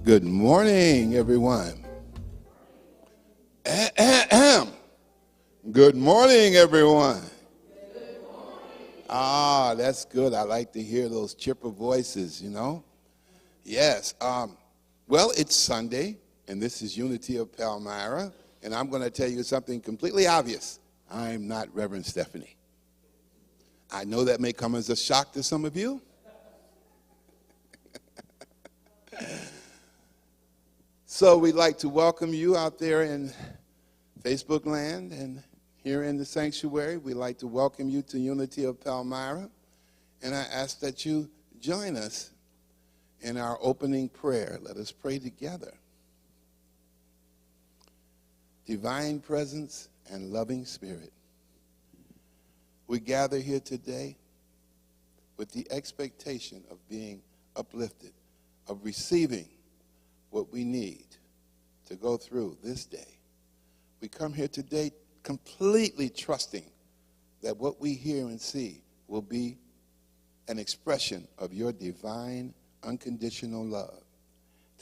Good morning, everyone. Good morning, everyone. Ah, that's good. I like to hear those chipper voices, you know. Yes. Well, it's Sunday, and this is Unity of Palmyra, and I'm going to tell you something completely obvious. I'm not Reverend Stephanie. I know that may come as a shock to some of you. So we'd like to welcome you out there in Facebook land and here in the sanctuary. We'd like to welcome you to Unity of Palmyra. And I ask that you join us in our opening prayer. Let us pray together. Divine presence and loving spirit, we gather here today with the expectation of being uplifted, of receiving what we need to go through this day. We come here today completely trusting that what we hear and see will be an expression of your divine, unconditional love.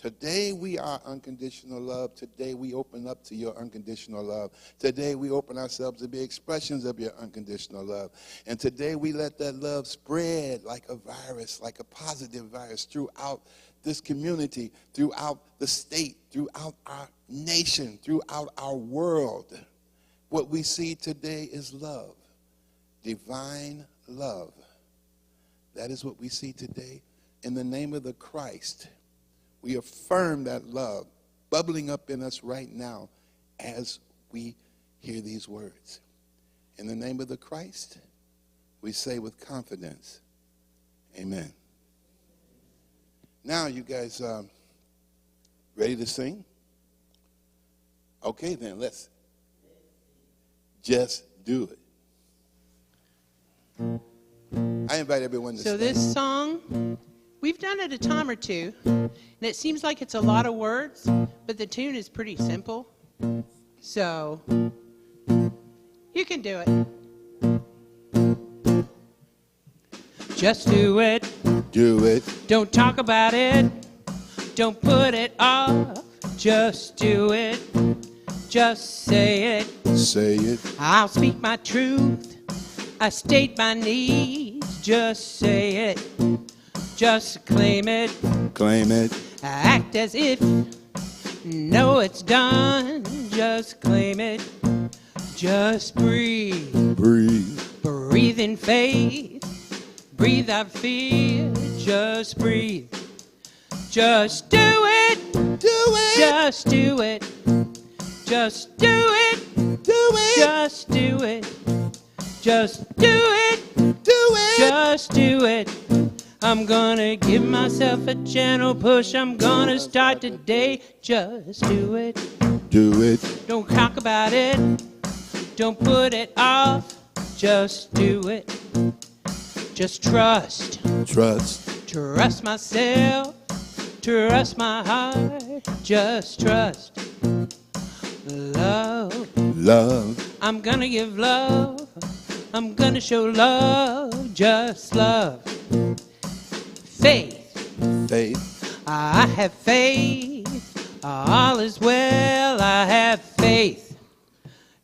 Today we are unconditional love. Today we open up to your unconditional love. Today we open ourselves to be expressions of your unconditional love. And today we let that love spread like a virus, like a positive virus throughout this community, throughout the state, throughout our nation, throughout our world. What we see today is love, divine love. That is what we see today. In the name of the Christ, we affirm that love bubbling up in us right now as we hear these words. In the name of the Christ, we say with confidence, amen. Now, you guys ready to sing? Okay, then let's just do it. I invite everyone to So stand. this song, we've done it a time or two, and it seems like it's a lot of words, but the tune is pretty simple. So you can do it. Just do it. Do it. Don't talk about it. Don't put it off. Just do it. Just say it. Say it. I'll speak my truth. I state my needs. Just say it. Just claim it. Claim it. Act as if know it's done. Just claim it. Just breathe. Breathe. Breathe in faith. Breathe out fear. Just breathe. Just do it. Do it. Just do it. Just do it. Do it. Just do it. Just do it. Do it. Just do it. I'm gonna give myself a gentle push. I'm gonna start today. Just do it. Do it. Don't talk about it. Don't put it off. Just do it. Just trust. Trust. Trust myself. Trust my heart. Just trust. Love. Love. I'm gonna give love. I'm gonna show love. Just love. Faith. Faith. I have faith. All is well. I have faith.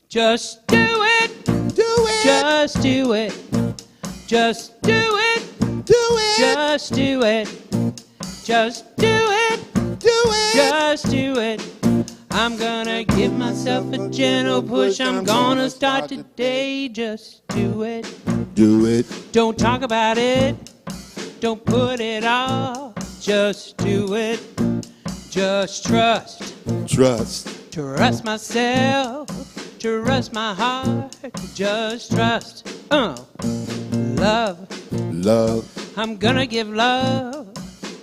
Just do it. Do it. Just do it. Just do it. Do it. Just do it. Just do it. Do it. Just do it. I'm gonna give myself a gentle push. I'm gonna start today. Just do it. Do it. Don't talk about it. Don't put it off. Just do it. Just trust. Trust. Trust myself. Trust my heart. Just trust. Love. Love. I'm gonna give love.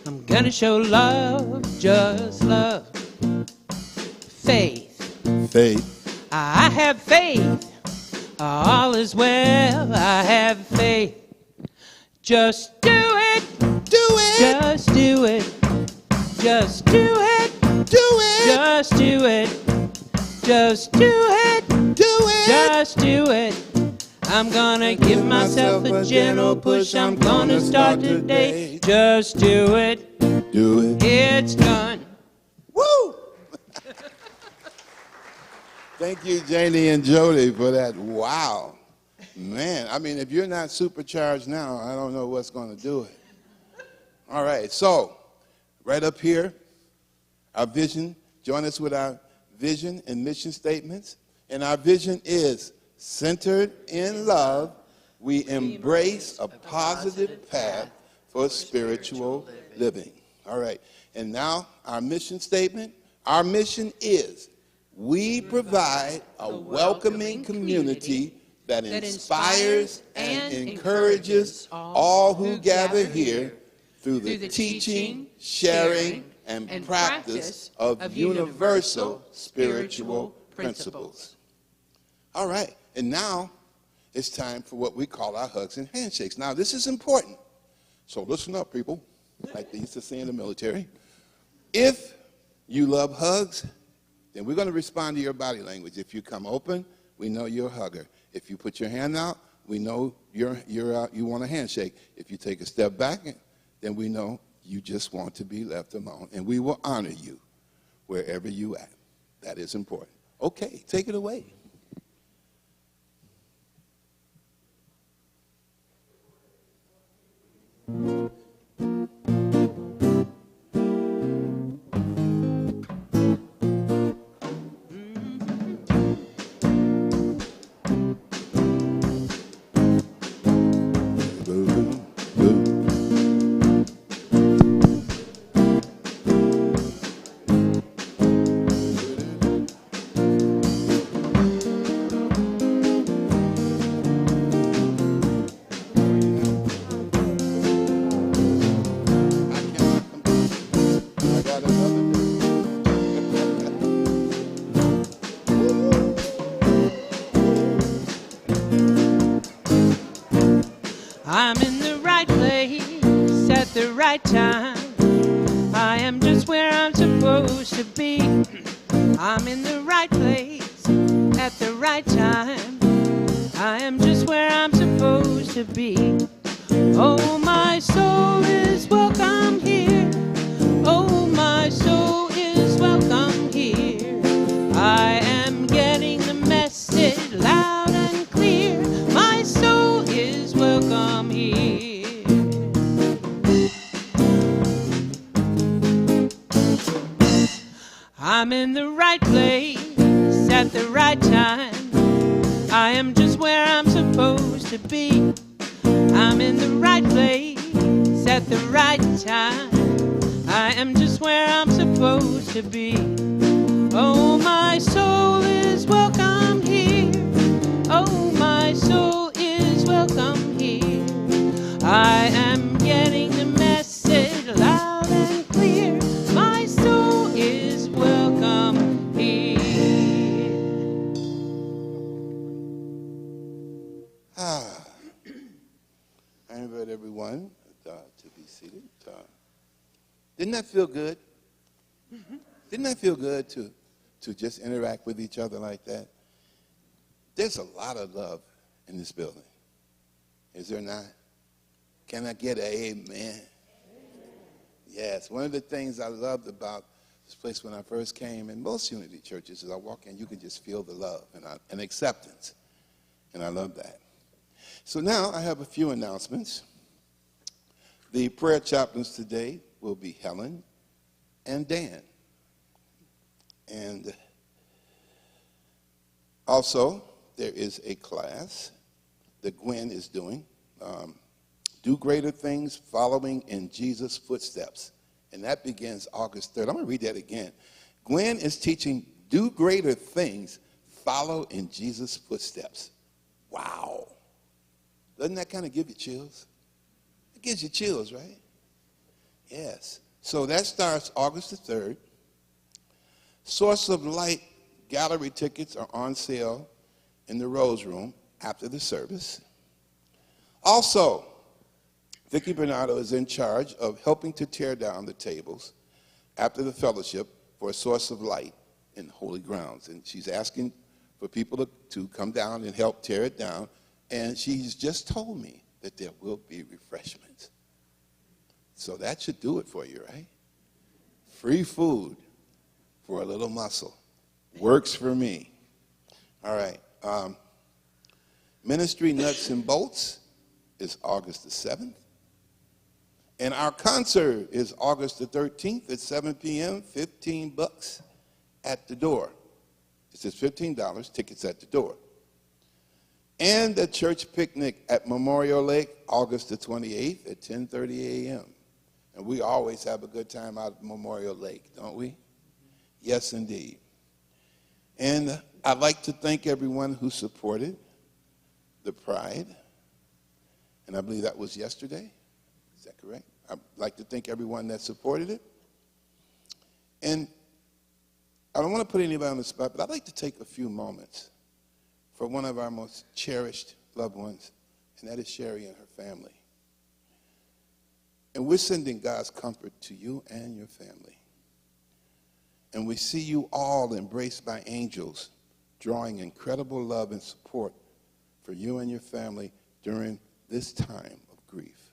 I'm gonna show love. Just love. Faith. Faith. I have faith. All is well. I have faith. Just do it. Do it. Just do it. Just do it. Do it. Just do it. Just do it. Do it. Just do it. I'm gonna give myself a gentle push. I'm gonna start today. Just do it. Do it. It's done. Thank you, Janie and Jody, for that. Wow. Man, I mean, if you're not supercharged now, I don't know what's going to do it. All right, so right up here, our vision. Join us with our vision and mission statements. And our vision is centered in love. We embrace a positive path for spiritual living. All right, and now our mission statement. Our mission is we provide a welcoming community that inspires and encourages all who gather here through the teaching, sharing, and practice of universal spiritual principles. All right, and now it's time for what we call our hugs and handshakes. Now, this is important, so listen up, people, like they used to say in the military. If you love hugs, then we're going to respond to your body language. If you come open, we know you're a hugger. If you put your hand out, we know you want a handshake. If you take a step back, then we know you just want to be left alone. And we will honor you wherever you at. That is important. Okay, take it away. I'm in the right place at the right time. I am just where I'm supposed to be. I'm in the right place at the right time. I am just where I'm supposed to be. Oh, my soul is welcome here. Oh, my soul is welcome here. I am getting the message loud and clear. My soul is welcome here. I'm in the right place at the right time. I am just where I'm supposed to be. I'm in the right place at the right time. I am just where I'm supposed to be. Oh, my soul is welcome here. Oh, my soul is welcome here. I am getting the message loud and clear. My soul is welcome here. I invite everyone to be seated. Didn't that feel good? Didn't that feel good to just interact with each other like that? There's a lot of love in this building. Is there not? Can I get an amen? Yes, one of the things I loved about this place when I first came, and most Unity churches, is I walk in, you can just feel the love and acceptance. And I love that. So now I have a few announcements. The prayer chaplains today will be Helen and Dan. And also, there is a class that Gwen is doing, Do Greater Things Following in Jesus' Footsteps. And that begins August 3rd. I'm going to read that again. Gwen is teaching Do Greater Things Follow in Jesus' Footsteps. Wow. Doesn't that kind of give you chills? It gives you chills, right? Yes. So that starts August the 3rd. Source of Light gallery tickets are on sale in the Rose Room after the service. Also, Vicki Bernardo is in charge of helping to tear down the tables after the fellowship for a Source of Light in Holy Grounds. And she's asking for people to come down and help tear it down. And she's just told me that there will be refreshments. So that should do it for you, right? Free food for a little muscle. Works for me. All right. Ministry Nuts and Bolts is August the 7th. And our concert is August the 13th at 7 p.m., $15 at the door. It says $15, tickets at the door. And the church picnic at Memorial Lake, August the 28th at 10:30 a.m. And we always have a good time out at Memorial Lake, don't we? Yes, indeed. And I'd like to thank everyone who supported the Pride. And I believe that was yesterday. Is that correct? I'd like to thank everyone that supported it. And I don't want to put anybody on the spot, but I'd like to take a few moments for one of our most cherished loved ones, and that is Sherry and her family. And we're sending God's comfort to you and your family. And we see you all embraced by angels, drawing incredible love and support for you and your family during this time of grief.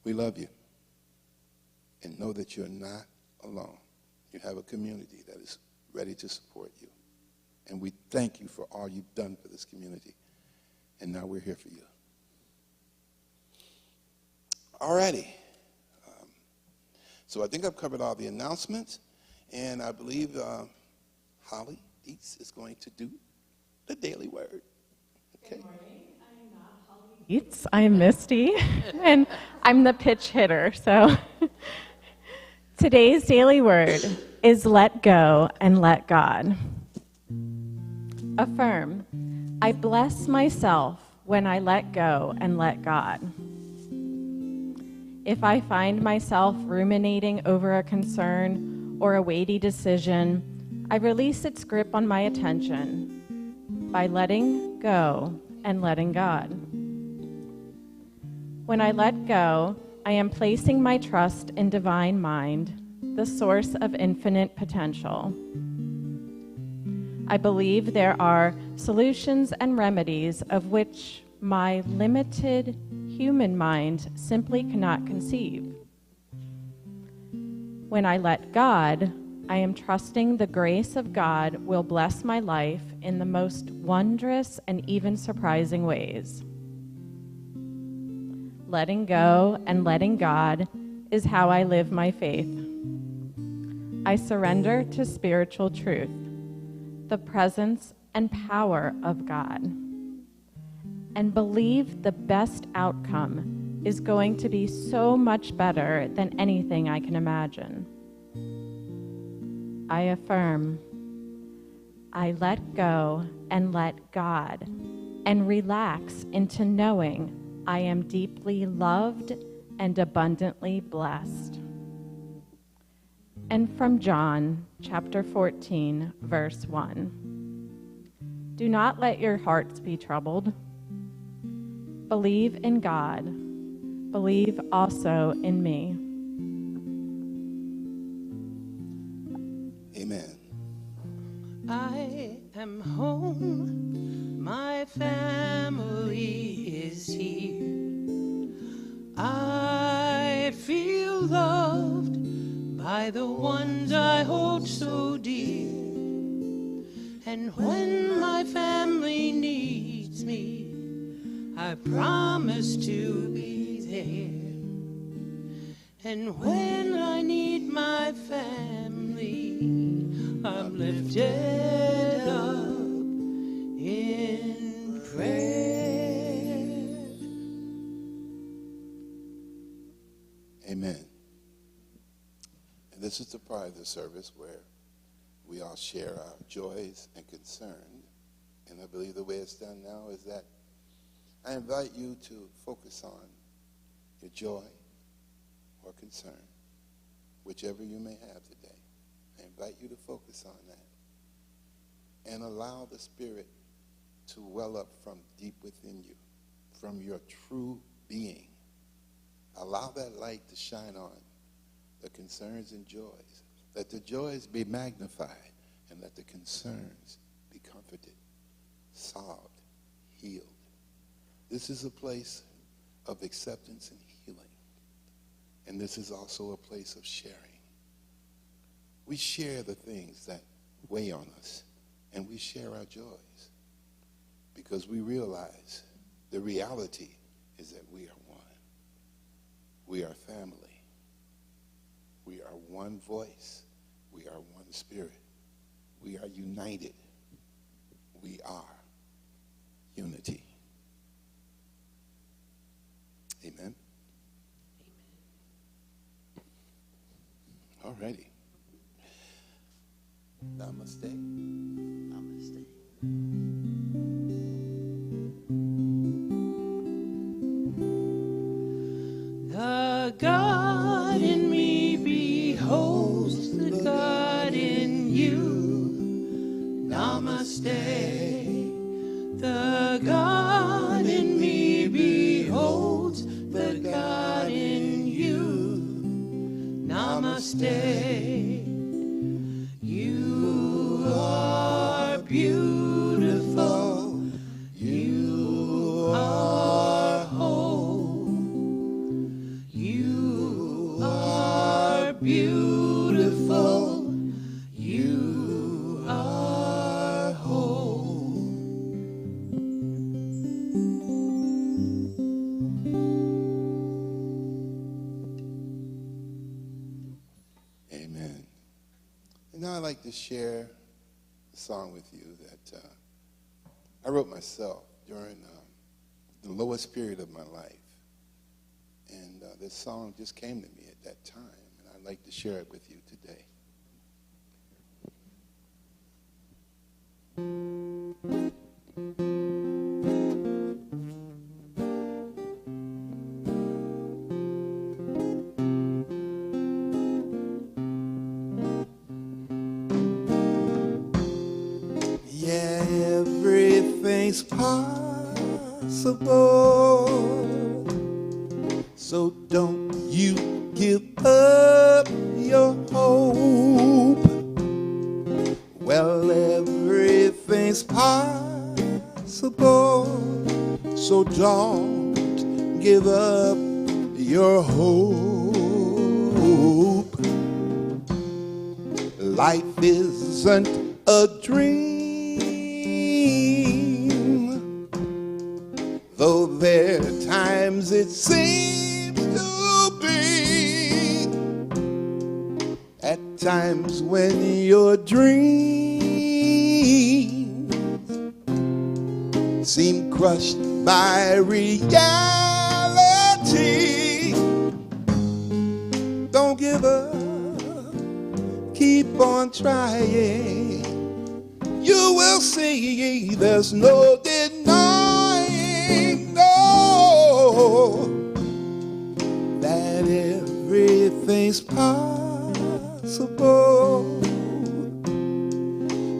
We love you and know that you're not alone. You have a community that is ready to support you. And we thank you for all you've done for this community. And now we're here for you. All righty. So I think I've covered all the announcements. And I believe Holly Dietz is going to do the Daily Word. Okay. Good morning. I'm not Holly Dietz. I'm Misty. And I'm the pitch hitter. So today's Daily Word is let go and let God. Affirm, I bless myself when I let go and let God. If I find myself ruminating over a concern or a weighty decision, I release its grip on my attention by letting go and letting God. When I let go, I am placing my trust in divine mind, the source of infinite potential. I believe there are solutions and remedies of which my limited human mind simply cannot conceive. When I let God, I am trusting the grace of God will bless my life in the most wondrous and even surprising ways. Letting go and letting God is how I live my faith. I surrender to spiritual truth, the presence and power of God, and believe the best outcome is going to be so much better than anything I can imagine. I affirm, I let go and let God and relax into knowing I am deeply loved and abundantly blessed. And from John, chapter 14, verse 1. Do not let your hearts be troubled. Believe in God. Believe also in me. Amen. I am home. My family is here. I feel loved by the ones I hold so dear. And when my family needs me, I promise to be there. And when I need my family, I'm lifted up in prayer. Amen. And this is the part of the service where we all share our joys and concerns. And I believe the way it's done now is that I invite you to focus on your joy or concern, whichever you may have today. I invite you to focus on that and allow the Spirit to well up from deep within you, from your true being. Allow that light to shine on the concerns and joys. Let the joys be magnified and let the concerns be comforted, solved, healed. This is a place of acceptance and healing. And this is also a place of sharing. We share the things that weigh on us and we share our joys because we realize the reality is that we are one. We are family. We are one voice. We are one spirit. We are united. We are unity. Amen. All righty. Namaste. Namaste. The God in me beholds the God in you. Namaste. The God in me beholds the God in you. Namaste. You are beautiful. You are whole. You are beautiful. You are whole. Amen. And now I'd like to share a song with you that I wrote myself during the lowest period of my life. And this song just came to me at that time, and I'd like to share it with you today. Yeah, everything's possible. So don't you give up your hope. Well, everything's possible. So don't give up your hope. Life isn't a dream, though there are times it seems to be. At times when your dreams seem crushed by reality, don't give up, keep on trying. You will see there's no denying, no, that everything's possible.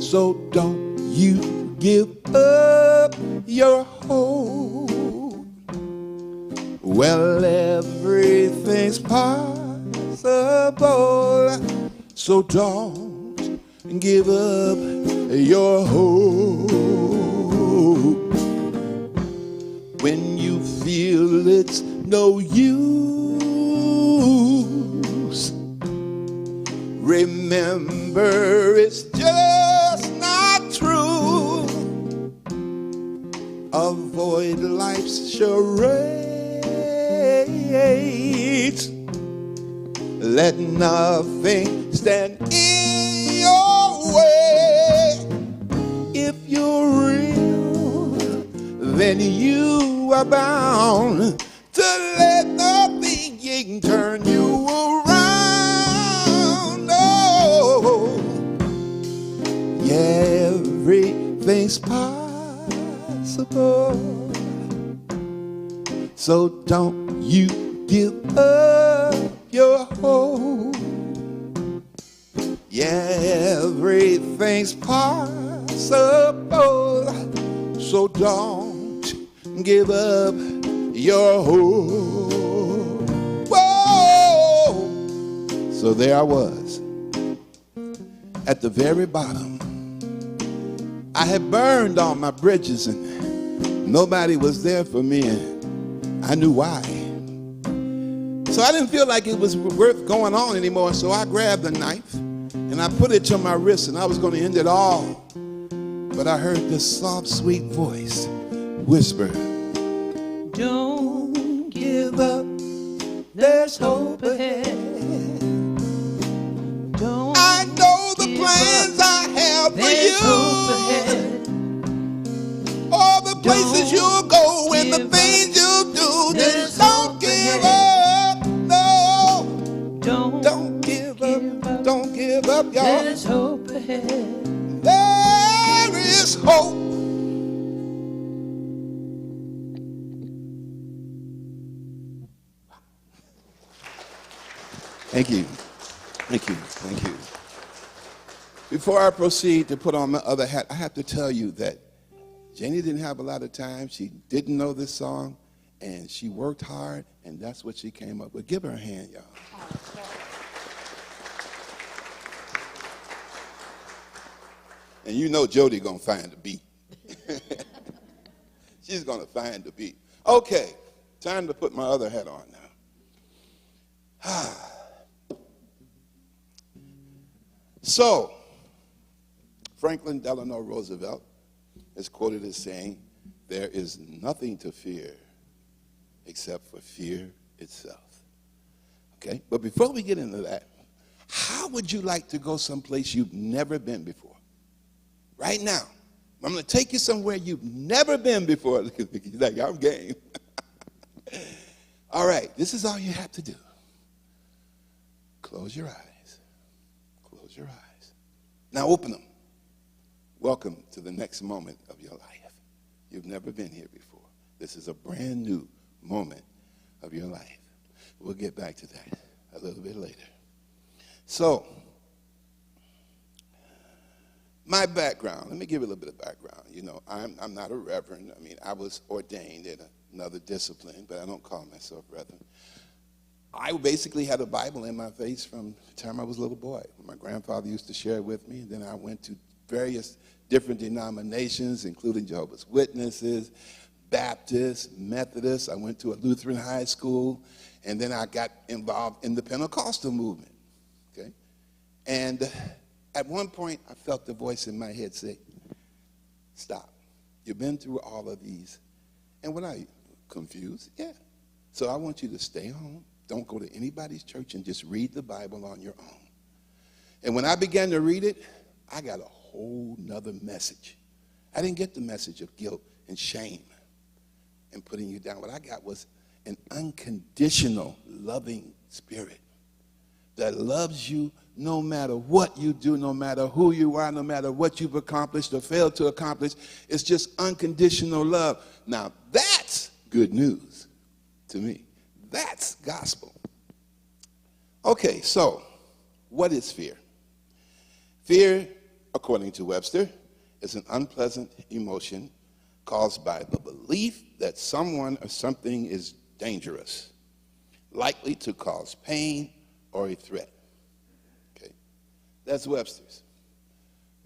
So don't you give up your hope. Well, everything's possible. So don't give up your hope. When you feel it's no use, remember it's just not true. Avoid life's charades. Let nothing stand in your way. If you're real, then you are bound to let nothing turn you around. Oh, yeah, everything's possible. So don't you give up your hope. Yeah, everything's possible. So don't give up your hope. Whoa! So there I was at the very bottom. I had burned all my bridges and nobody was there for me, and I knew why. So I didn't feel like it was worth going on anymore, so I grabbed a knife and I put it to my wrist, and I was going to end it all But I heard this soft, sweet voice whisper, Don't give up, there's hope ahead. Don't I know the give plans up, I have for there's hope you. ahead. All the places Don't you'll go and the give things you'll do. There's Just don't hope give ahead. up. No. Don't Give up. Don't give up, y'all. There's hope ahead. There is hope. Thank you. Thank you. Thank you. Before I proceed to put on my other hat, I have to tell you that Jenny didn't have a lot of time. She didn't know this song, and she worked hard, and that's what she came up with. Give her a hand, y'all. And you know Jody gonna find the beat. She's gonna find the beat. Okay, time to put my other hat on now. So, Franklin Delano Roosevelt is quoted as saying, "There is nothing to fear except for fear itself." Okay, but before we get into that, how would you like to go someplace you've never been before? Right now, I'm going to take you somewhere you've never been before. Like, I'm game. All right, this is all you have to do. Close your eyes. Close your eyes. Now open them. Welcome to the next moment of your life. You've never been here before. This is a brand new moment of your life. We'll get back to that a little bit later. So, my background, let me give you a little bit of background. You know, I'm not a reverend. I mean, I was ordained in another discipline, but I don't call myself reverend. I basically had a Bible in my face from the time I was a little boy. My grandfather used to share it with me, and then I went to various different denominations, including Jehovah's Witnesses, Baptists, Methodists. I went to a Lutheran high school, and then I got involved in the Pentecostal movement, okay? And at one point, I felt the voice in my head say, stop. You've been through all of these. And what are you, confused? Yeah. So I want you to stay home. Don't go to anybody's church and just read the Bible on your own. And when I began to read it, I got a whole nother message. I didn't get the message of guilt and shame and putting you down. What I got was an unconditional, loving spirit that loves you no matter what you do, no matter who you are, no matter what you've accomplished or failed to accomplish. It's just unconditional love. Now, that's good news to me. That's gospel. Okay, so what is fear? Fear, according to Webster, is an unpleasant emotion caused by the belief that someone or something is dangerous, likely to cause pain or a threat. Okay, that's Webster's.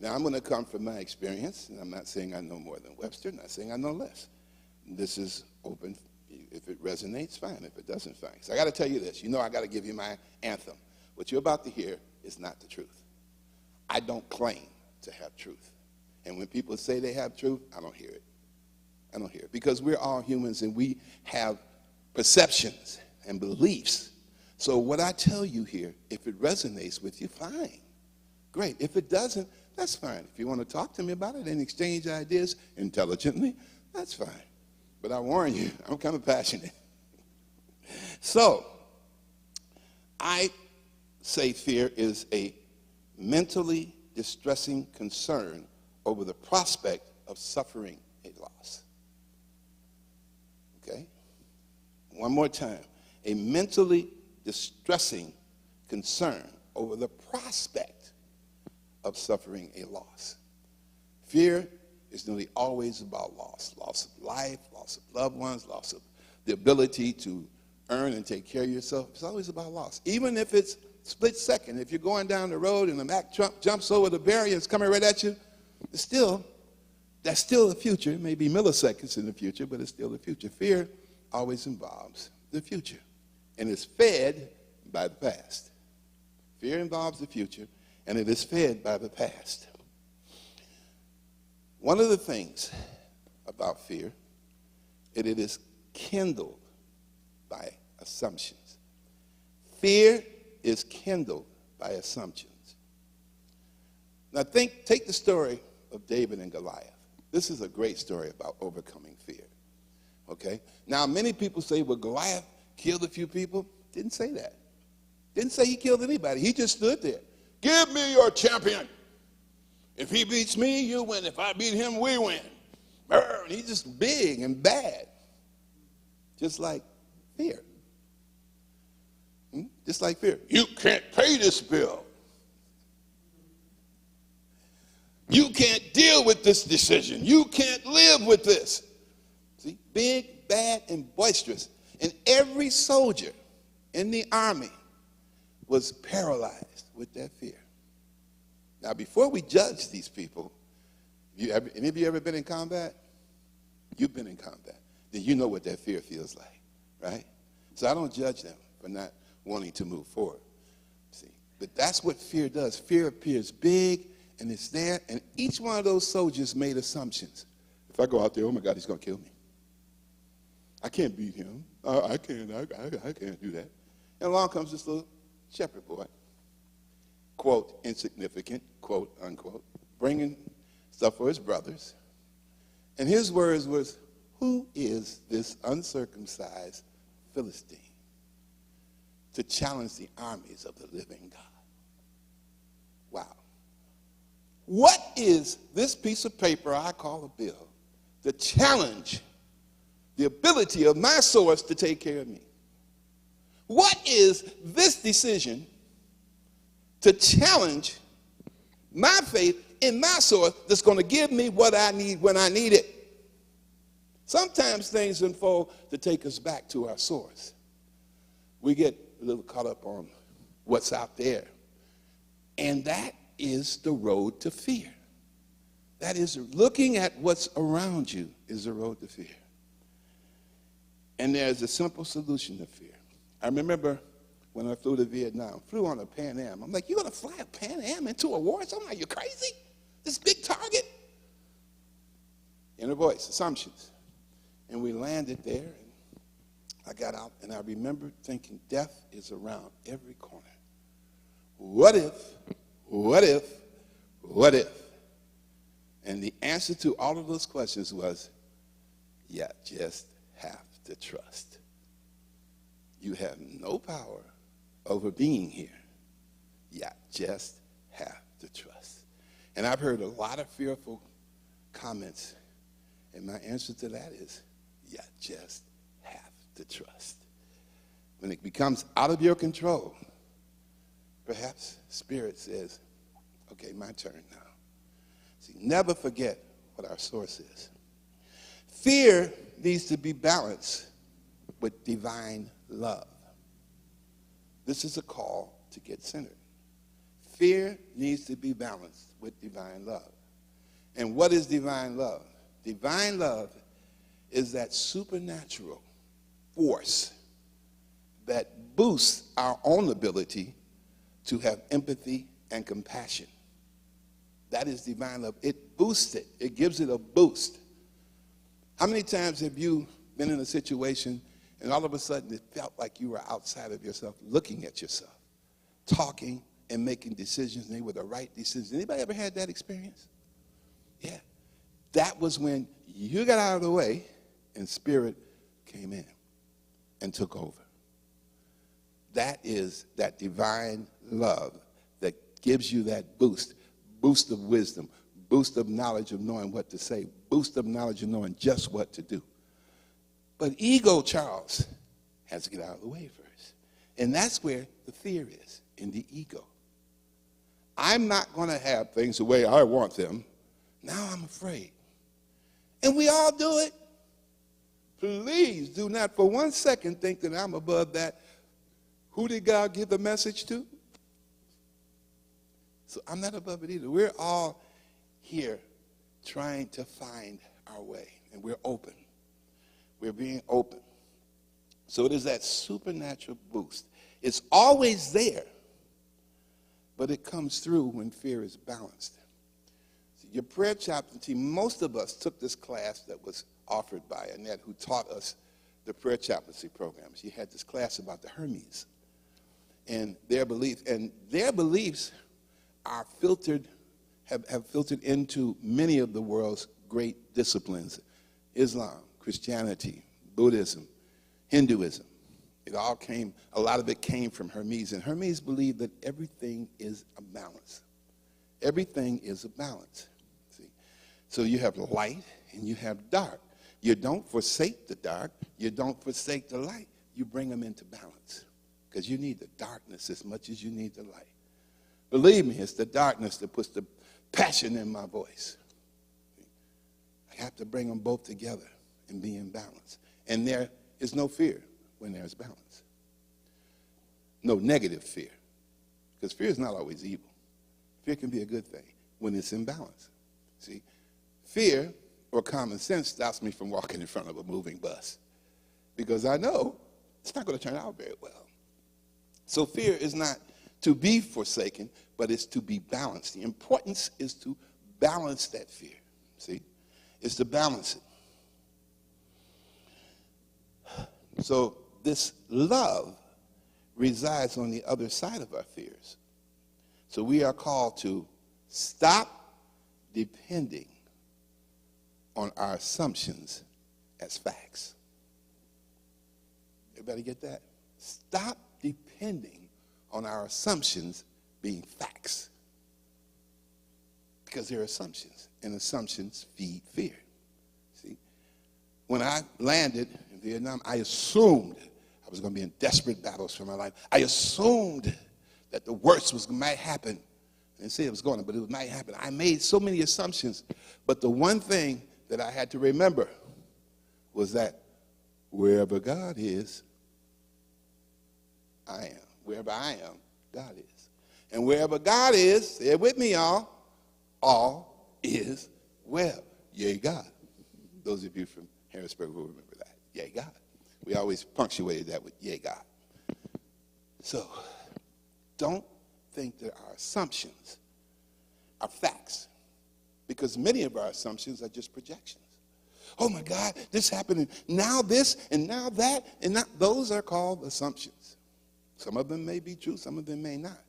Now, I'm going to come from my experience, and I'm not saying I know more than Webster, not saying I know less. This is open. If it resonates, fine. If it doesn't, fine. So I got to tell you this. You know I got to give you my anthem. What you're about to hear is not the truth. I don't claim to have truth. And when people say they have truth, I don't hear it. I don't hear it. Because we're all humans, and we have perceptions and beliefs. So what I tell you here, if it resonates with you, fine. Great. If it doesn't, that's fine. If you want to talk to me about it and exchange ideas intelligently, that's fine. But I warn you, I'm kind of passionate. So, I say fear is a mentally distressing concern over the prospect of suffering a loss. Okay? One more time. A mentally distressing concern over the prospect of suffering a loss. Fear is nearly always about loss. Loss of life, loss of loved ones, loss of the ability to earn and take care of yourself. It's always about loss. Even if it's split second. If you're going down the road and the Mack truck jumps over the barrier and it's coming right at you, that's still the future. It may be milliseconds in the future, but it's still the future. Fear always involves the future, and it's fed by the past. Fear involves the future, and it is fed by the past. One of the things about fear, it is kindled by assumptions. Fear is kindled by assumptions. Now take the story of David and Goliath. This is a great story about overcoming fear. Okay? Now many people say, well, Goliath killed a few people. Didn't say that. Didn't say he killed anybody. He just stood there. Give me your champion. If he beats me, you win. If I beat him, we win. And he's just big and bad. Just like fear. Just like fear. You can't pay this bill. You can't deal with this decision. You can't live with this. See, big, bad, and boisterous. And every soldier in the army was paralyzed with that fear. Now, before we judge these people, any of you ever been in combat? You've been in combat. Then you know what that fear feels like, right? So I don't judge them for not wanting to move forward. See, but that's what fear does. Fear appears big, and it's there, and each one of those soldiers made assumptions. If I go out there, oh my God, he's going to kill me. I can't beat him. I can't do that. And along comes this little shepherd boy, quote, insignificant, quote, unquote, bringing stuff for his brothers. And his words was, who is this uncircumcised Philistine to challenge the armies of the living God? Wow. What is this piece of paper I call a bill to challenge the ability of my source to take care of me? What is this decision to challenge my faith in my source that's going to give me what I need when I need it? Sometimes things unfold to take us back to our source. We get a little caught up on what's out there. And that is the road to fear. That is, looking at what's around you is the road to fear. And there's a simple solution to fear. I remember when I flew to Vietnam, flew on a Pan Am. I'm like, you're going to fly a Pan Am into a war zone? Are you crazy? This big target? Inner voice, assumptions. And we landed there, and I got out, and I remember thinking, death is around every corner. What if, what if, what if? And the answer to all of those questions was, you just have to trust. You have no power over being here. You just have to trust. And I've heard a lot of fearful comments, and my answer to that is, you just have to trust. When it becomes out of your control, perhaps Spirit says, okay, my turn now. See, never forget what our source is. Fear needs to be balanced with divine love. This is a call to get centered. Fear needs to be balanced with divine love. And what is divine love? Divine love is that supernatural force that boosts our own ability to have empathy and compassion. That is divine love. It boosts it. It gives it a boost. How many times have you been in a situation and all of a sudden it felt like you were outside of yourself, looking at yourself, talking and making decisions, and they were the right decisions? Anybody ever had that experience? Yeah. That was when you got out of the way and Spirit came in and took over. That is that divine love that gives you that boost of wisdom, boost of knowledge of knowing what to say, boost of knowledge of knowing just what to do. But ego Charles has to get out of the way first. And that's where the fear is, in the ego. I'm not going to have things the way I want them. Now I'm afraid. And we all do it. Please do not for 1 second think that I'm above that. Who did God give the message to? So I'm not above it either. We're all here trying to find our way, and we're open. We're being open. So it is that supernatural boost. It's always there, but it comes through when fear is balanced. Your prayer chaplaincy, most of us took this class that was offered by Annette, who taught us the prayer chaplaincy program. She had this class about the Hermes and their beliefs. And their beliefs are filtered, have filtered into many of the world's great disciplines: Islam, Christianity, Buddhism, Hinduism. A lot of it came from Hermes. And Hermes believed that everything is a balance. Everything is a balance. See? So you have light and you have dark. You don't forsake the dark. You don't forsake the light. You bring them into balance, because you need the darkness as much as you need the light. Believe me, it's the darkness that puts the passion in my voice. I have to bring them both together and be in balance. And there is no fear when there's balance. No negative fear, because fear is not always evil. Fear can be a good thing when it's in balance. See, fear or common sense stops me from walking in front of a moving bus, because I know it's not going to turn out very well. So fear is not to be forsaken, but it's to be balanced. The importance is to balance that fear. See, it's to balance it. So this love resides on the other side of our fears. So we are called to stop depending on our assumptions as facts. Everybody get that? Stop depending on our assumptions being facts. Because they're assumptions, and assumptions feed fear. See? When I landed in Vietnam, I assumed I was going to be in desperate battles for my life. I assumed that the worst might happen. I didn't say it was going to, but it might happen. I made so many assumptions. But the one thing that I had to remember was that wherever God is, I am. Wherever I am, God is. And wherever God is, say it with me, y'all, all is well. Yea, God. Those of you from Harrisburg will remember that. Yea, God. We always punctuated that with yea, God. So, don't think that our assumptions are facts, because many of our assumptions are just projections. Oh my God, this happened, and now this, and now that, and now, those are called assumptions. Some of them may be true, some of them may not.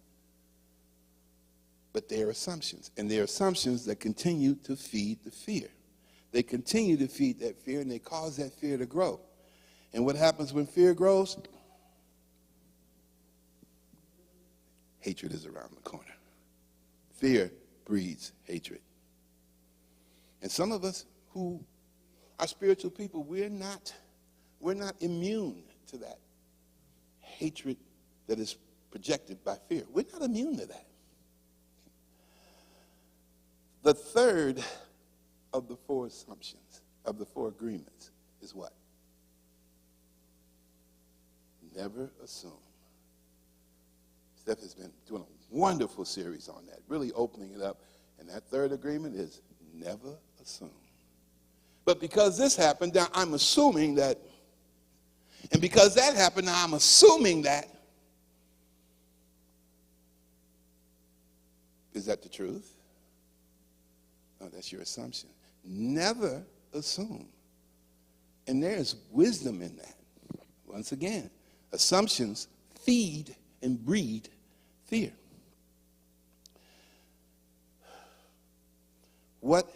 But they're assumptions, and they're assumptions that continue to feed the fear. They continue to feed that fear, and they cause that fear to grow. And what happens when fear grows? Hatred is around the corner. Fear breeds hatred. And some of us who are spiritual people, we're not immune to that hatred that is projected by fear. We're not immune to that. The third of the four assumptions, of the four agreements, is what? Never assume. Steph has been doing a wonderful series on that, really opening it up. And that third agreement is never assume. But because this happened, now I'm assuming that. And because that happened, now I'm assuming that. Is that the truth? No, that's your assumption. Never assume. And there's wisdom in that. Once again, assumptions feed and breed fear. What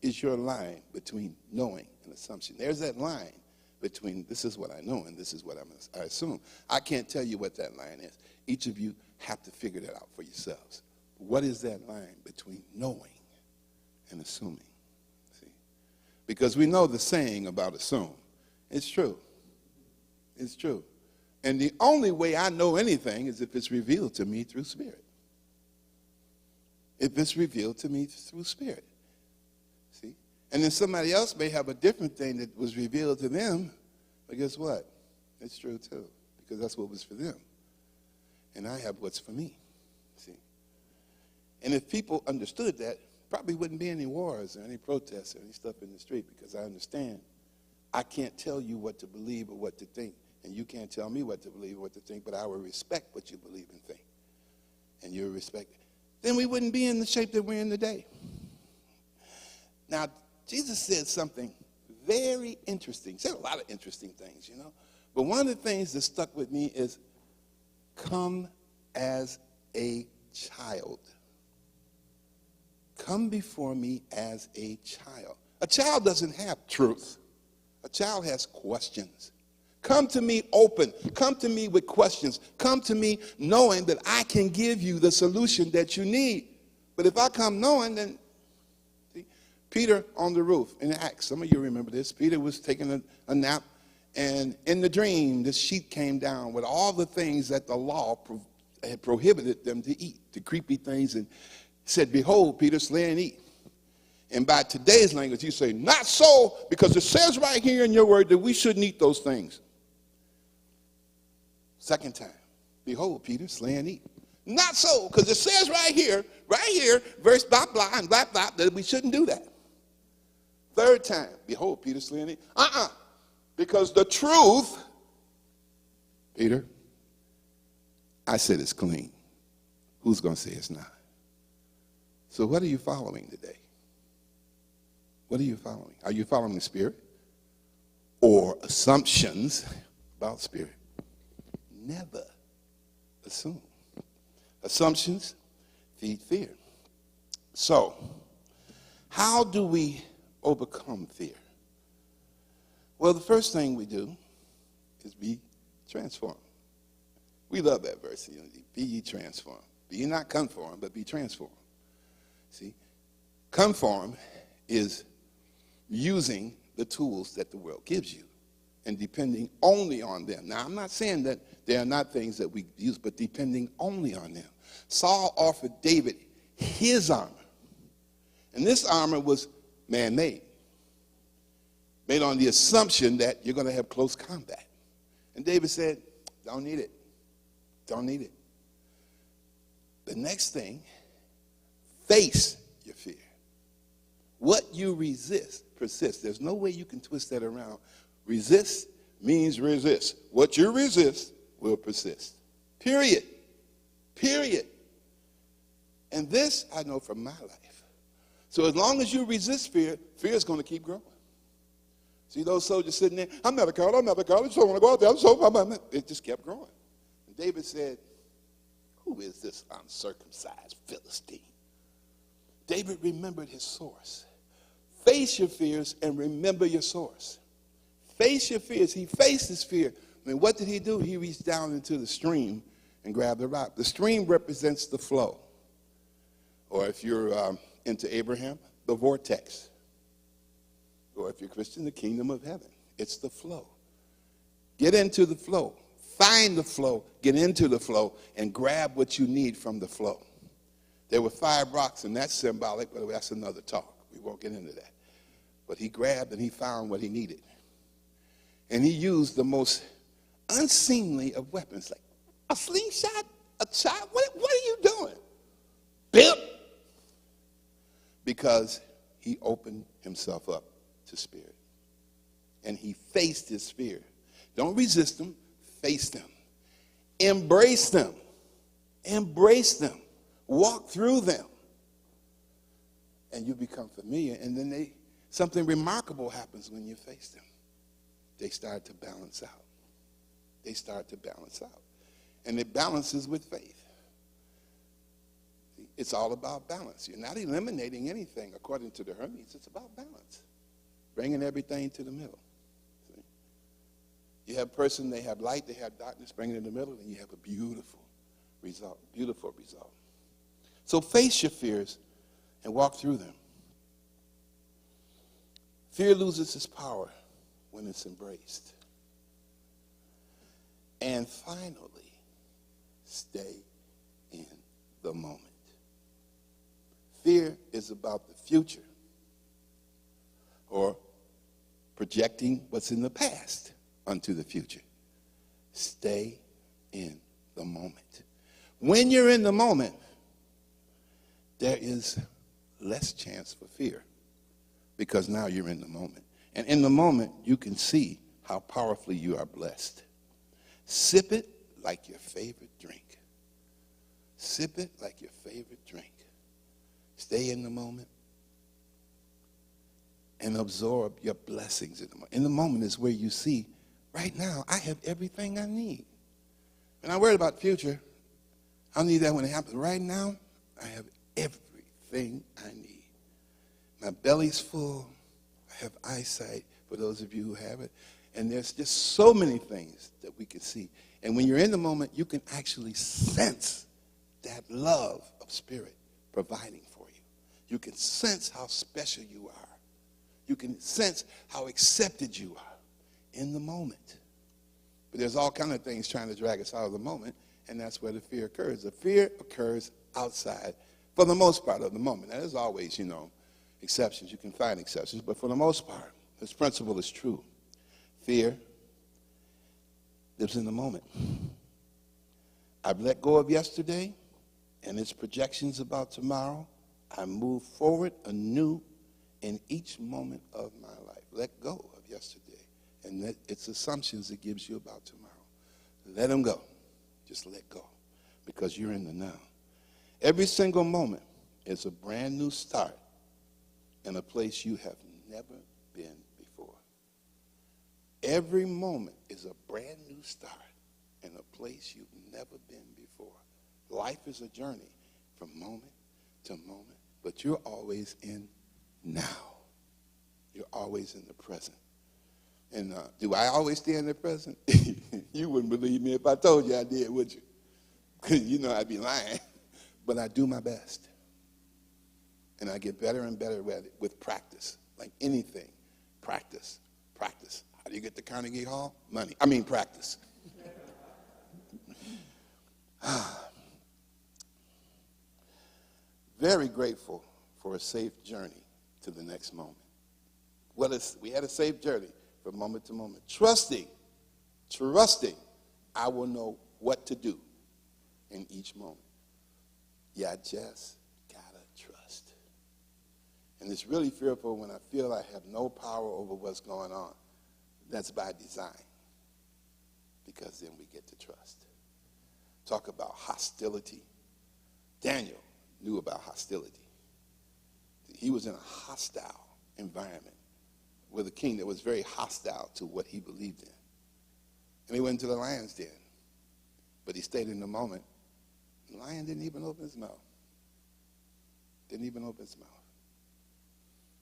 is your line between knowing and assumption? There's that line between this is what I know and this is what I assume. I can't tell you what that line is. Each of you have to figure that out for yourselves. What is that line between knowing and assuming? See? Because we know the saying about assume. It's true. It's true. And the only way I know anything is if it's revealed to me through Spirit. If it's revealed to me through Spirit. See? And then somebody else may have a different thing that was revealed to them, but guess what? It's true too, because that's what was for them. And I have what's for me. See? And if people understood that, probably wouldn't be any wars or any protests or any stuff in the street, because I understand I can't tell you what to believe or what to think, and you can't tell me what to believe or what to think, but I will respect what you believe and think. And you'll respect it. Then we wouldn't be in the shape that we're in today. Now, Jesus said something very interesting. He said a lot of interesting things, you know. But one of the things that stuck with me is, come as a child. Come before me as a child. A child doesn't have truth. A child has questions. Come to me open. Come to me with questions. Come to me knowing that I can give you the solution that you need. But if I come knowing, then see, Peter on the roof in Acts, some of you remember this. Peter was taking a nap, and in the dream, this sheet came down with all the things that the law had prohibited them to eat, the creepy things, and said, behold, Peter, slay and eat. And by today's language, you say, not so, because it says right here in your word that we shouldn't eat those things. Second time, behold, Peter, slay and eat. Not so, because it says right here, verse blah, blah, and blah, blah, that we shouldn't do that. Third time, behold, Peter, slay and eat. Because the truth, Peter, I said it's clean. Who's going to say it's not? So what are you following today? What are you following? Are you following the Spirit or assumptions about Spirit? Never assume. Assumptions feed fear. So, how do we overcome fear? Well, the first thing we do is be transformed. We love that verse, be ye transformed. Be ye not conformed, but be transformed. See, conform is using the tools that the world gives you and depending only on them. Now, I'm not saying that there are not things that we use, but depending only on them. Saul offered David his armor, and this armor was man-made, made on the assumption that you're going to have close combat. And David said, don't need it. Don't need it. The next thing, face your fear. What you resist persists. There's no way you can twist that around. Resist means resist. What you resist will persist. Period. Period. And this I know from my life. So as long as you resist fear, fear is going to keep growing. See those soldiers sitting there, I'm not a coward, I just don't want to go out there. It just kept growing. And David said, who is this uncircumcised Philistine? David remembered his source. Face your fears and remember your source. Face your fears. He faced his fear. I mean, what did he do? He reached down into the stream and grabbed the rock. The stream represents the flow. Or if you're into Abraham, the vortex. Or if you're Christian, the kingdom of heaven. It's the flow. Get into the flow. Find the flow. Get into the flow and grab what you need from the flow. There were 5 rocks, and that's symbolic, but that's another talk. We won't get into that. But he grabbed and he found what he needed. And he used the most unseemly of weapons, like a slingshot, a child. What are you doing? Bip! Because he opened himself up to spirit. And he faced his fear. Don't resist them, face them. Embrace them. Embrace them. Walk through them. And you become familiar. And then something remarkable happens when you face them. They start to balance out. They start to balance out. And it balances with faith. It's all about balance. You're not eliminating anything according to the Hermes. It's about balance. Bringing everything to the middle. See? You have a person, they have light, they have darkness, bring it in the middle, and you have a beautiful result. Beautiful result. So face your fears and walk through them. Fear loses its power when it's embraced. And finally, stay in the moment. Fear is about the future or projecting what's in the past unto the future. Stay in the moment. When you're in the moment, there is less chance for fear because now you're in the moment. And in the moment, you can see how powerfully you are blessed. Sip it like your favorite drink. Sip it like your favorite drink. Stay in the moment. and absorb your blessings in the moment. In the moment is where you see, right now, I have everything I need. And I'm worried about the future. I'll need that when it happens. Right now, I have everything I need. My belly's full. I have eyesight, for those of you who have it. And there's just so many things that we can see. And when you're in the moment, you can actually sense that love of spirit providing for you. You can sense how special you are. You can sense how accepted you are in the moment. But there's all kinds of things trying to drag us out of the moment, and that's where the fear occurs. The fear occurs outside, for the most part, of the moment. Now, there's always, exceptions. You can find exceptions, but for the most part, this principle is true. Fear lives in the moment. I've let go of yesterday and its projections about tomorrow. I move forward anew in each moment of my life. Let go of yesterday and its assumptions it gives you about tomorrow. Let them go. Just let go, because you're in the now. Every single moment is a brand new start in a place you have never been before. Every moment is a brand new start in a place you've never been before. Life is a journey from moment to moment, but you're always in now. You're always in the present. And do I always stay in the present? You wouldn't believe me if I told you I did, would you? Because I'd be lying. But I do my best. And I get better and better at it with practice. Like anything. Practice. Practice. How do you get to Carnegie Hall? Money. Practice. Very grateful for a safe journey to the next moment. We had a safe journey from moment to moment. Trusting, I will know what to do in each moment. Yeah, I just gotta trust. And it's really fearful when I feel I have no power over what's going on. That's by design, because then we get to trust. Talk about hostility. Daniel knew about hostility. He was in a hostile environment with a king that was very hostile to what he believed in. And he went to the lion's den, but he stayed in the moment. The lion didn't even open his mouth. Didn't even open his mouth.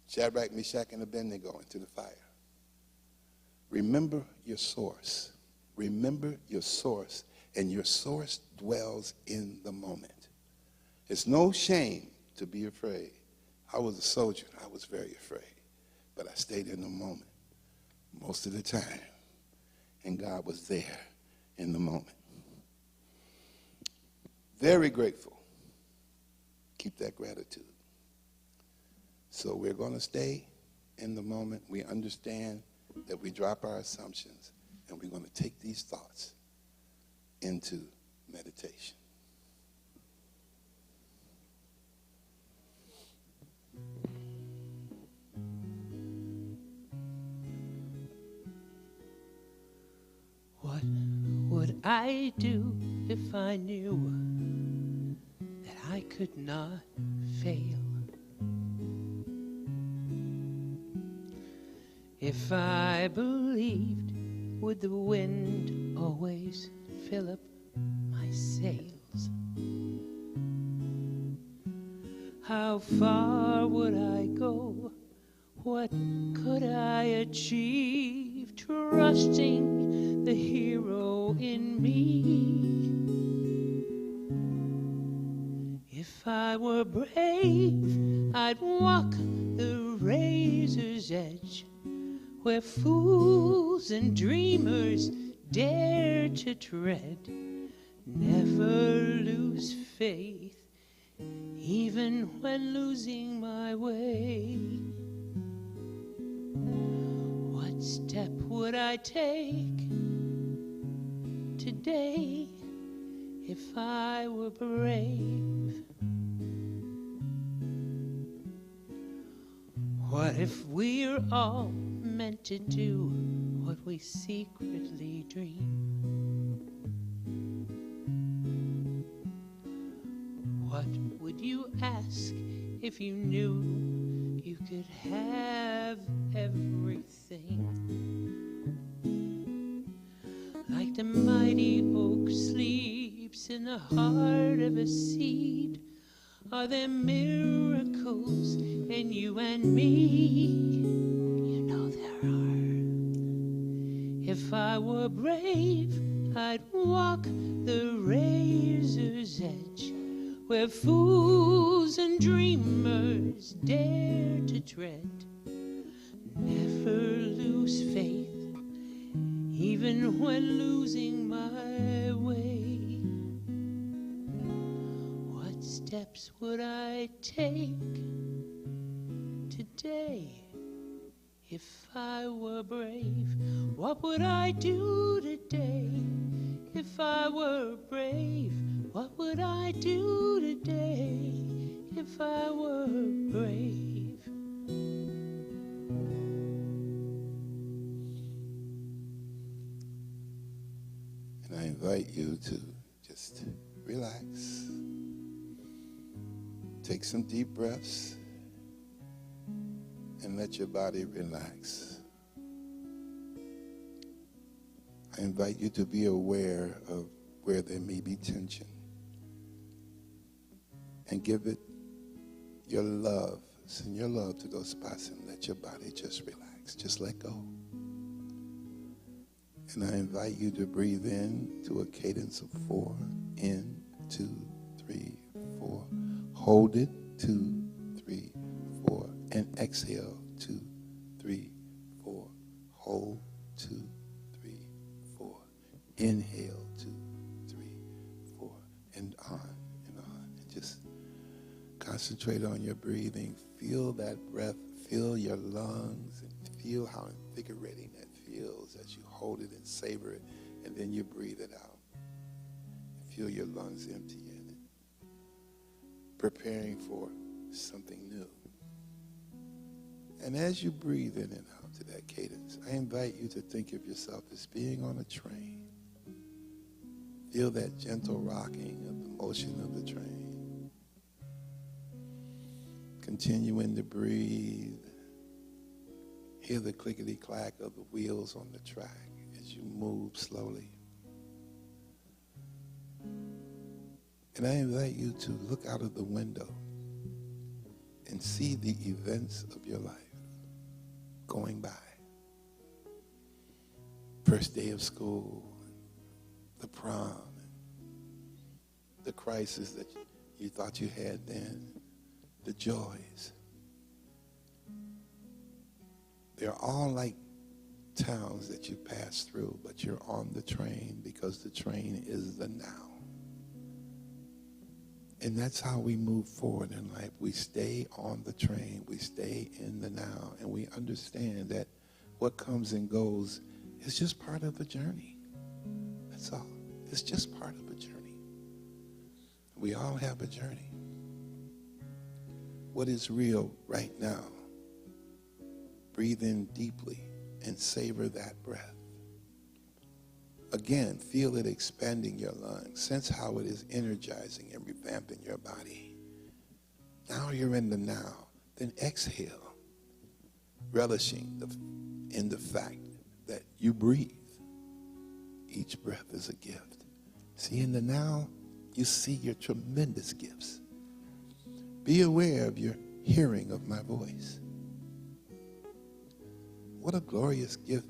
Shadrach, Meshach, and Abednego into the fire. Remember your source. Remember your source, and your source dwells in the moment. It's no shame to be afraid. I was a soldier. I was very afraid, but I stayed in the moment most of the time, and God was there in the moment. Very grateful. Keep that gratitude. So we're going to stay in the moment. We understand that we drop our assumptions, and we're going to take these thoughts into meditation. What would I do if I knew that I could not fail? If I believed, would the wind always fill up my sails? How far would I go? What could I achieve? Trusting the hero in me. If I were brave, I'd walk the razor's edge, where fools and dreamers dare to tread. Never lose faith, even when losing my way. What step would I take today if I were brave? What if we're all meant to do what we secretly dream? What would you ask if you knew you could have everything. Like the mighty oak sleeps in the heart of a seed, are there miracles in you and me? You know there are. If I were brave, I'd walk the razor's edge, where fools and dreamers dare to tread. Never lose faith, even when losing my way. What steps would I take today if I were brave? What would I do today if I were brave? What would I do today if I were brave? And I invite you to just relax. Take some deep breaths and let your body relax. I invite you to be aware of where there may be tension and give it your love. Send your love to those spots and let your body just relax. Just let go. And I invite you to breathe in to a cadence of 4. In, 2, 3, 4. Hold it, 2, 3, 4. And exhale, 2, 3, 4. Hold, 2, 3, 4. Inhale, 2, 3, 4. And on and on. And just concentrate on your breathing. Feel that breath. Feel your lungs. And feel how invigorating that feels as you hold it and savor it. And then you breathe it out. Feel your lungs empty and preparing for something new. And as you breathe in and out to that cadence, I invite you to think of yourself as being on a train. Feel that gentle rocking of the motion of the train. Continuing to breathe. Hear the clickety-clack of the wheels on the track as you move slowly. And I invite you to look out of the window and see the events of your life going by. First day of school, the prom, the crisis that you thought you had then, the joys. They're all like towns that you pass through, but you're on the train because the train is the now. And that's how we move forward in life. We stay on the train. We stay in the now. And we understand that what comes and goes is just part of the journey. That's all. It's just part of a journey. We all have a journey. What is real right now? Breathe in deeply and savor that breath. Again, feel it expanding your lungs. Sense how it is energizing and revamping your body. Now you're in the now. Then exhale, relishing in the fact that you breathe. Each breath is a gift. See, in the now, you see your tremendous gifts. Be aware of your hearing of my voice. What a glorious gift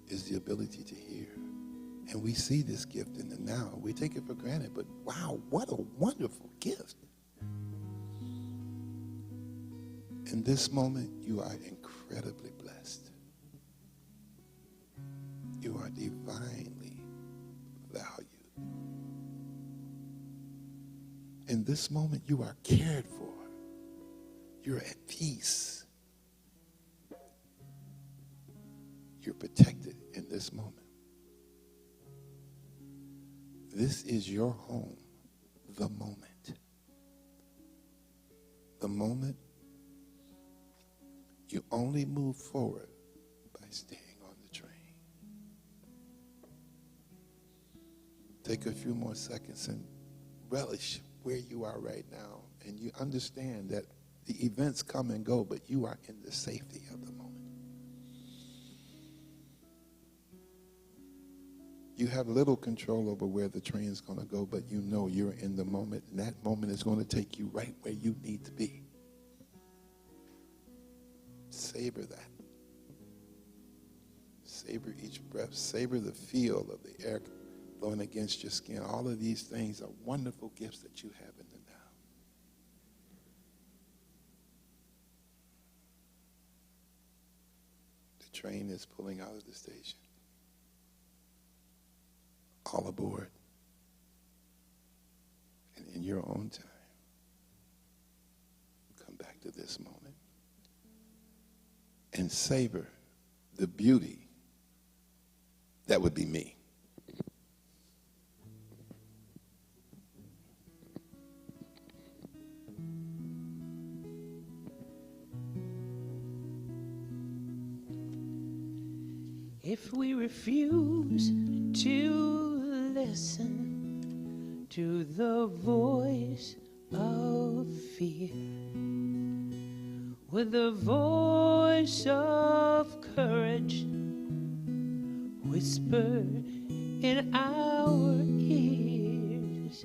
is the ability to hear. And we see this gift in the now. We take it for granted, but wow, what a wonderful gift. In this moment, you are incredibly blessed. You are divinely valued. In this moment, you are cared for. You're at peace. You're protected in this moment. This is your home, the moment. The moment you only move forward by staying on the train. Take a few more seconds and relish where you are right now. And you understand that The events come and go, but you are in the safety of the moment. You have little control over where the train's going to go, but you know you're in the moment, and that moment is going to take you right where you need to be. Savor that. Savor each breath. Savor the feel of the air blowing against your skin. All of these things are wonderful gifts that you have in the now. The train is pulling out of the station. All aboard. And in your own time, come back to this moment and savor the beauty that would be me. If we refuse to listen to the voice of fear, with the voice of courage whisper in our ears,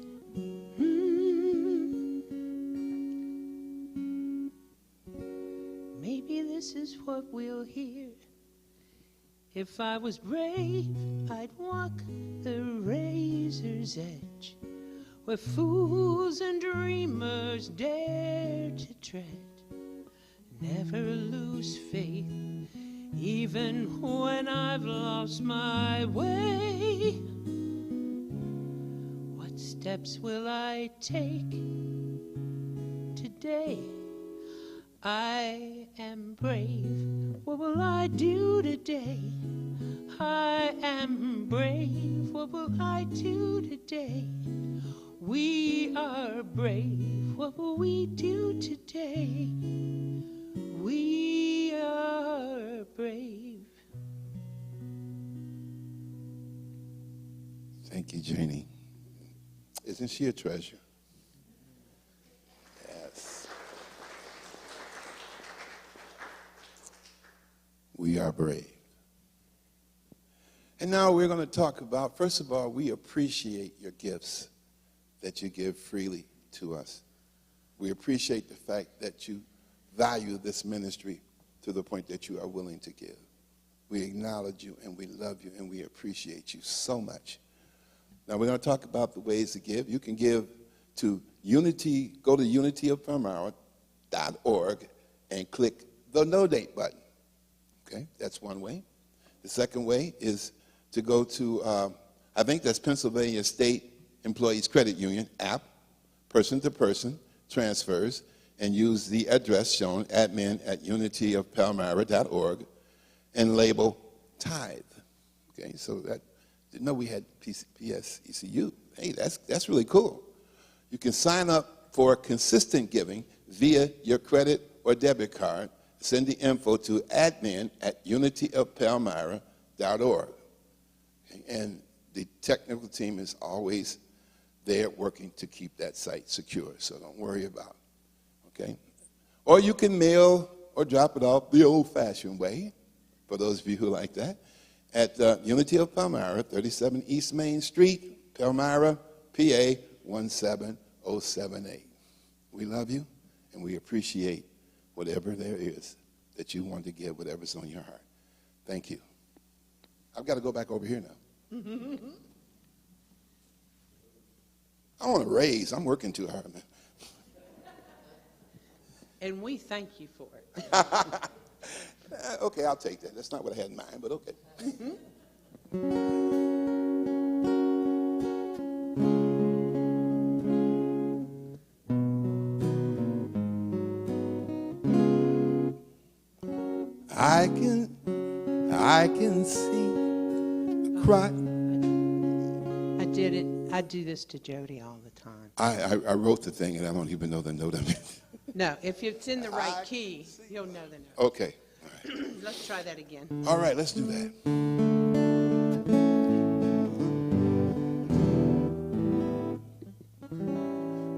maybe this is what we'll hear. If I was brave, I'd walk the razor's edge, where fools and dreamers dare to tread. Never lose faith, even when I've lost my way. What steps will I take today? I am brave. What will I do today? I am brave. What will I do today? We are brave. What will we do today? We are brave. Thank you, Janie. Isn't she a treasure? Yes. We are brave. And now we're going to talk about, first of all, we appreciate your gifts that you give freely to us. We appreciate the fact that you value this ministry to the point that you are willing to give. We acknowledge you and we love you and we appreciate you so much. Now we're going to talk about the ways to give. You can give to Unity, go to unityofpalmyra.org and click the donate button. Okay, that's one way. The second way is to go to, I think that's Pennsylvania State Employees Credit Union app, person-to-person transfers, and use the address shown, admin@unityofpalmyra.org, and label tithe. Okay, so that, didn't know we had PSECU. Hey, that's really cool. You can sign up for consistent giving via your credit or debit card. Send the info to admin@unityofpalmyra.org. And the technical team is always there working to keep that site secure, so don't worry about it, okay? Or you can mail or drop it off the old-fashioned way, for those of you who like that, at Unity of Palmyra, 37 East Main Street, Palmyra, PA 17078. We love you, and we appreciate whatever there is that you want to give, whatever's on your heart. Thank you. I've got to go back over here now. I want to raise. I'm working too hard, man. And we thank you for it. Okay, I'll take that. That's not what I had in mind, but okay. I can see the cry. I did it. I do this to Jody all the time. I wrote the thing, and I don't even know the note of it. No, if it's in the right key, you'll know the note. Okay. All right. Let's try that again. All right, let's do that.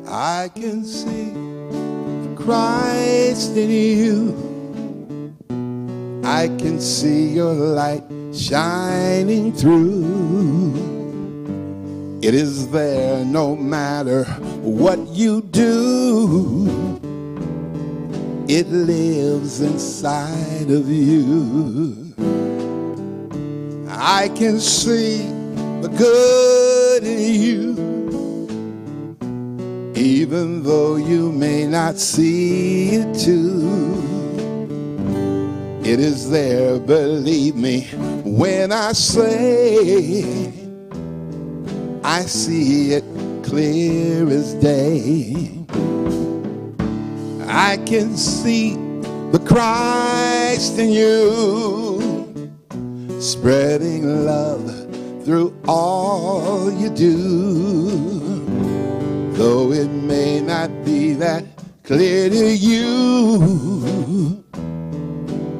I can see the Christ in you. I can see your light shining through. It is there no matter what you do. It lives inside of you. I can see the good in you, even though you may not see it too. It is there, believe me, when I say I see it clear as day. I can see the Christ in you, spreading love through all you do. Though it may not be that clear to you,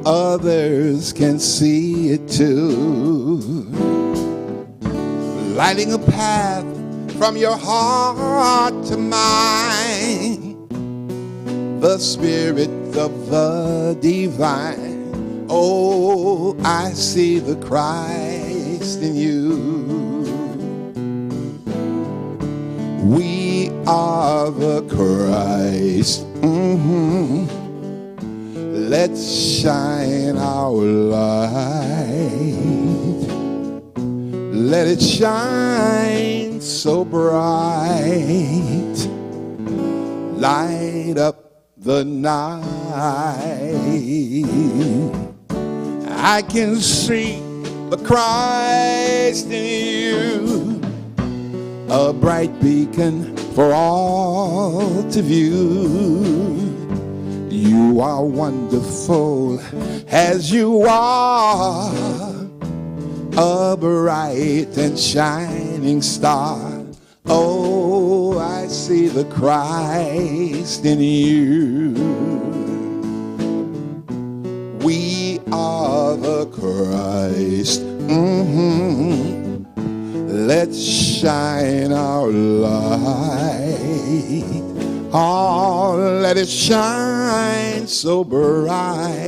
others can see it too. Lighting a path from your heart to mine, the Spirit of the divine. Oh, I see the Christ in you. We are the Christ. Let's shine our light. Let it shine so bright. Light up the night. I can see the Christ in you, a bright beacon for all to view. You are wonderful as you are, a bright and shining star. Oh, I see the Christ in you. We are the Christ. Let's shine our light. Oh, let it shine so bright.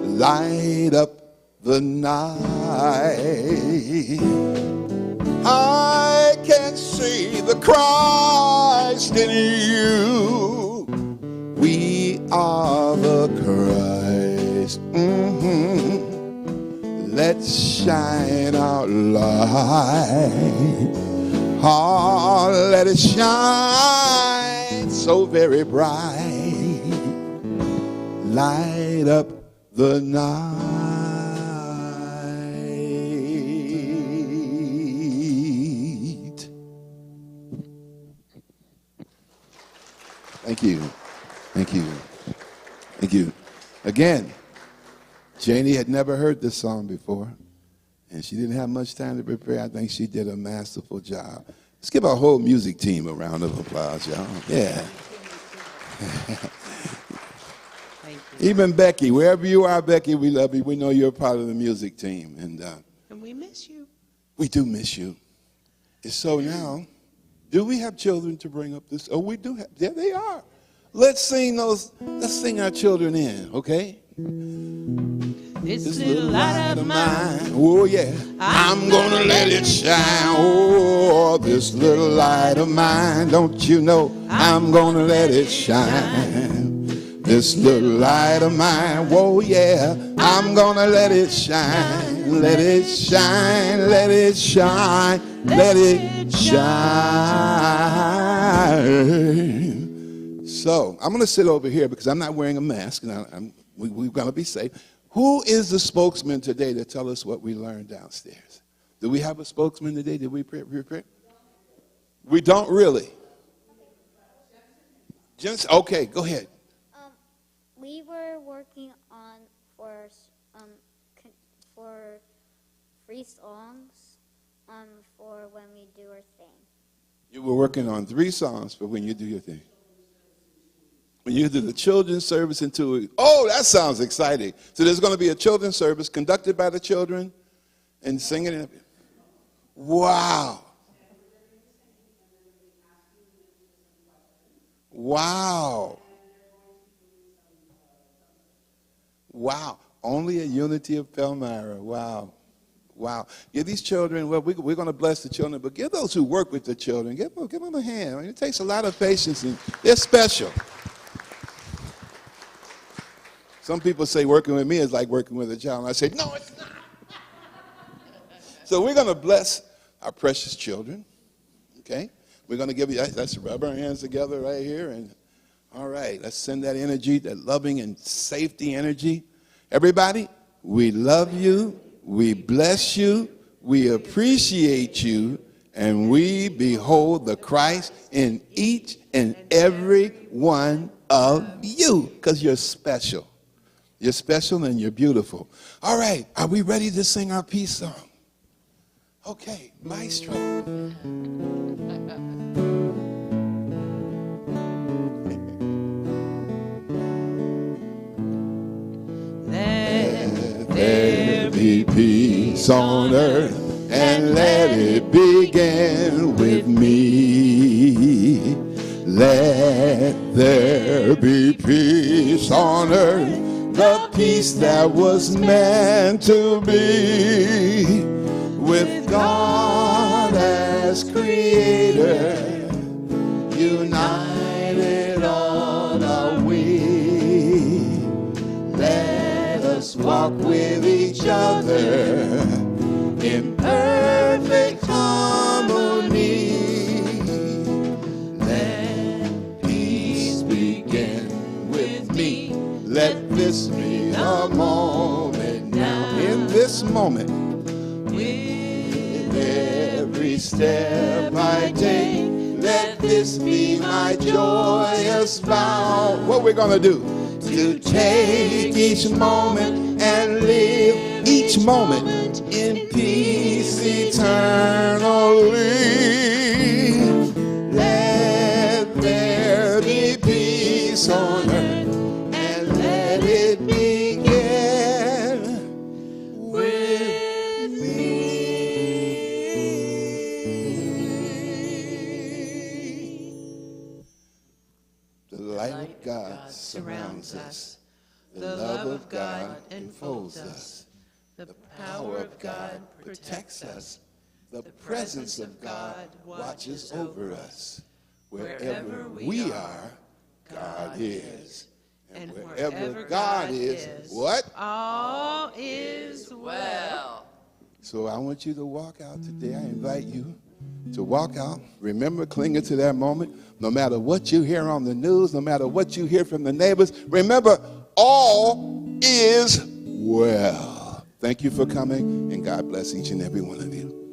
Light up the night. I can see the Christ in you. We are the Christ. Let's shine our light. Oh, let it shine so very bright. Light up the night. Thank you. Thank you. Thank you. Again, Janie had never heard this song before, and she didn't have much time to prepare. I think she did a masterful job. Let's give our whole music team a round of applause, y'all. Yeah. Thank you. Even Becky, wherever you are, Becky, we love you. We know you're a part of the music team. And we miss you. we do miss you. And so now, do we have children to bring up this? Oh, we do have. There they are. Let's sing our children in, okay? This little light of mine. Oh, yeah. I'm gonna let it shine. Oh, this little light of mine. Don't you know I'm gonna let it shine. This little light of mine. Whoa, yeah. I'm gonna let it shine. Let it shine. Let it shine. Let it shine. So I'm gonna sit over here because I'm not wearing a mask, and we've got to be safe. Who is the spokesman today to tell us what we learned downstairs? Do we have a spokesman today? Did we prepare? We don't really. Okay, go ahead. We were working on for free songs for when we do our thing. You were working on 3 songs for when you do your thing. When you do the children's service in 2 weeks. Oh, that sounds exciting. So there's going to be a children's service conducted by the children and singing. Wow. Wow. Wow. Only a Unity of Palmyra. Wow. Wow. Give these children, well, we're going to bless the children, but give those who work with the children, give them a hand. I mean, it takes a lot of patience, and they're special. Some people say working with me is like working with a child. And I say, no, it's not. So we're going to bless our precious children. Okay? We're going to give you, let's rub our hands together right here. And all right, let's send that energy, that loving and safety energy. Everybody, we love you. We bless you. We appreciate you. And we behold the Christ in each and every one of you, because you're special. You're special and you're beautiful. All right, are we ready to sing our peace song? Okay, maestro. Let there be peace on earth, and let it begin with me. Let there be peace on earth, the peace that was meant to be. With God as creator, united all are we. Let us walk with each other in perfect harmony. Let peace begin with me. Let this be a moment now. In this moment, with every step I take, let this be my joyous vow. What we're going to do? To take each moment and live each moment in peace eternally. Let there be peace on earth, and let it begin with me. The light of God surrounds us. The love of God enfolds us. The power of God protects us. The presence of God watches over us. Wherever we are, God is. And wherever God is, what? All is well. So I want you to walk out today. I invite you to walk out. Remember, clinging to that moment. No matter what you hear on the news, no matter what you hear from the neighbors, remember, all is well. Thank you for coming, and God bless each and every one of you.